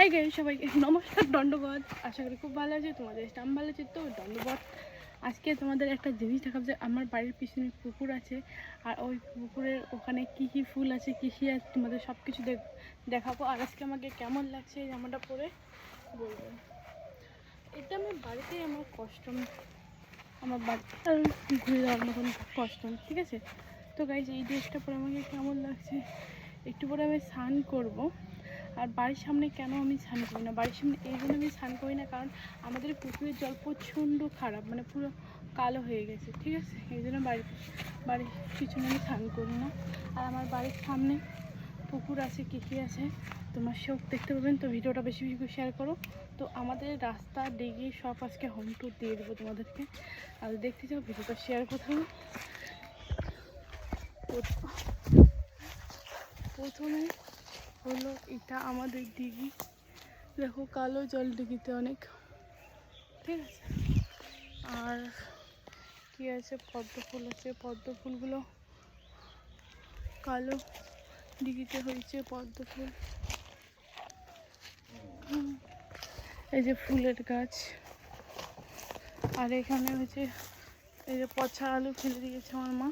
Hi guys, সবাইকে নমস্কার, দণ্ডবত। আশা করি খুব ভালো আছে, তোমাদের নাম ভালো আছে তো। দণ্ডবত। আজকে তোমাদের একটা জিনিস দেখাবো যে আমার বাড়ির পিছনে পুকুর আছে, আর ওই পুকুরের ওখানে কী কী ফুল আছে, কী কী আছে, তোমাদের সব কিছু দেখাবো। আর আজকে আমাকে কেমন লাগছে এই জামাটা পরে বলবো। এটা আমার বাড়িতে আমার কস্টিউম, আমার বাড়িতে ঘুরে যাওয়ার মতন কস্টিউম, ঠিক আছে। তো গাইজ এই ড্রেসটা পরে আমাকে কেমন লাগছে, একটু পরে আমি স্নান করবো। আর বাড়ির সামনে কেন আমি স্নান করি না, বাড়ির সামনে এই জন্য আমি স্নান করি না কারণ আমাদের পুকুরের জল প্রচণ্ড খারাপ, মানে পুরো কালো হয়ে গেছে, ঠিক আছে। এই জন্য বাড়ির পিছনে আমি স্নান করি না। আর আমার বাড়ির সামনে পুকুর আছে, কী কী আছে তোমার সব দেখতে পাবেন। তো ভিডিওটা বেশি বেশি করে শেয়ার করো। তো আমাদের রাস্তা ডিগি সব আজকে হোম ট্যুর দিয়ে দেবো তোমাদেরকে। আর দেখতে চাও ভিডিওটা শেয়ার কোথাও। প্রথমে হলো এটা আমাদের দিঘি, দেখো কালো জল দিঘিতে অনেক, ঠিক আছে। আর কি আছে, পদ্ম ফুল আছে, পদ্ম ফুলগুলো কালো দিঘিতে হয়েছে পদ্ম ফুল। এই যে ফুলের গাছ, আর এখানে হচ্ছে এই যে পচা আলু ফেলে দিয়েছে আমার মা।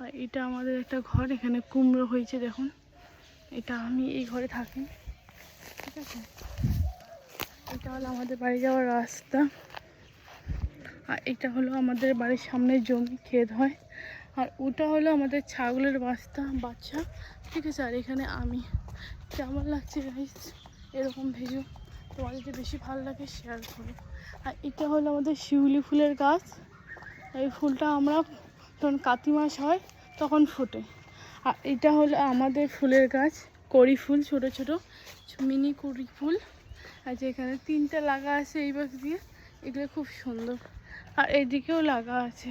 আর এটা আমাদের একটা ঘর, এখানে কুমড়ো হয়েছে দেখুন। এটা আমি এই ঘরে থাকি, ঠিক আছে। এটা হলো আমাদের বাড়ি যাওয়ার রাস্তা, আর এটা হলো আমাদের বাড়ির সামনে জমি ক্ষেত হয়। আর ওটা হলো আমাদের ছাগলের বাচ্চা, ঠিক আছে। আর এখানে আমি কেমন লাগছে গাইস এরকম ভিডিও তোমাদের যদি বেশি ভালো লাগে শেয়ার করো। আর এটা হলো আমাদের শিউলি ফুলের গাছ। এই ফুলটা আমরা যখন কার্তিক মাস হয় তখন ফোটে। আর এটা হলো আমাদের ফুলের গাছ, কড়ি ফুল, ছোট ছোট মিনি কড়ি ফুল। আর যে এখানে তিনটে লাগা আছে এই বাক্স দিয়ে, এগুলো খুব সুন্দর। আর এইদিকেও লাগা আছে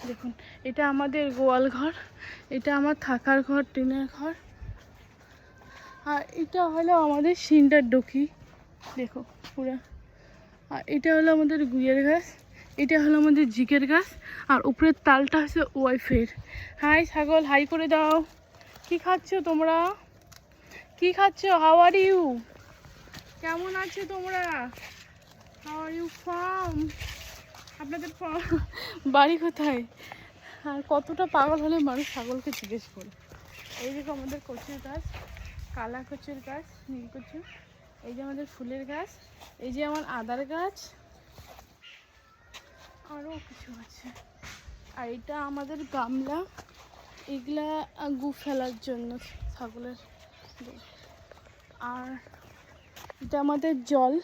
দেখুন। এটা আমাদের গোয়াল ঘর, এটা আমার থাকার ঘর, টিনের ঘর। আর এটা হলো আমাদের সিন্ডার ডকি, দেখো পুরো। আর এটা হলো আমাদের গুইয়ের গাছ, এটা হলো আমাদের জিকের গাছ। আর উপরের তালটা হচ্ছে ওয়াইফের। হাই ছাগল, হাই করে দাও। কি খাচ্ছ তোমরা, কি খাচ্ছ? হাউ আর ইউ, কেমন আছো তোমরা? হাউ আর ইউ ফ্রম, আপনাদের বাড়ি কোথায়? আর কতটা পাগল হলে মানুষ ছাগলকে জিজ্ঞেস করে। এই দেখো আমাদের কচুর গাছ, কালা কচুর গাছ, নীল কচু। এই যে আমাদের ফুলের গাছ, এই যে আমার আদার গাছ, আরও কিছু আছে। আর এটা আমাদের গামলা, এগুলা গু ফেলার জন্য ছাগলের। আর এটা আমাদের জল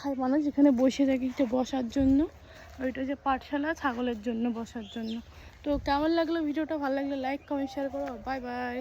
খায় মানুষ, এখানে বসে থাকি এটা বসার জন্য। আর এটা যে পাঠশালা, ছাগলের জন্য বসার জন্য। তো কেমন লাগলো ভিডিওটা, ভালো লাগলে লাইক কমেন্ট শেয়ার করো। Bye bye.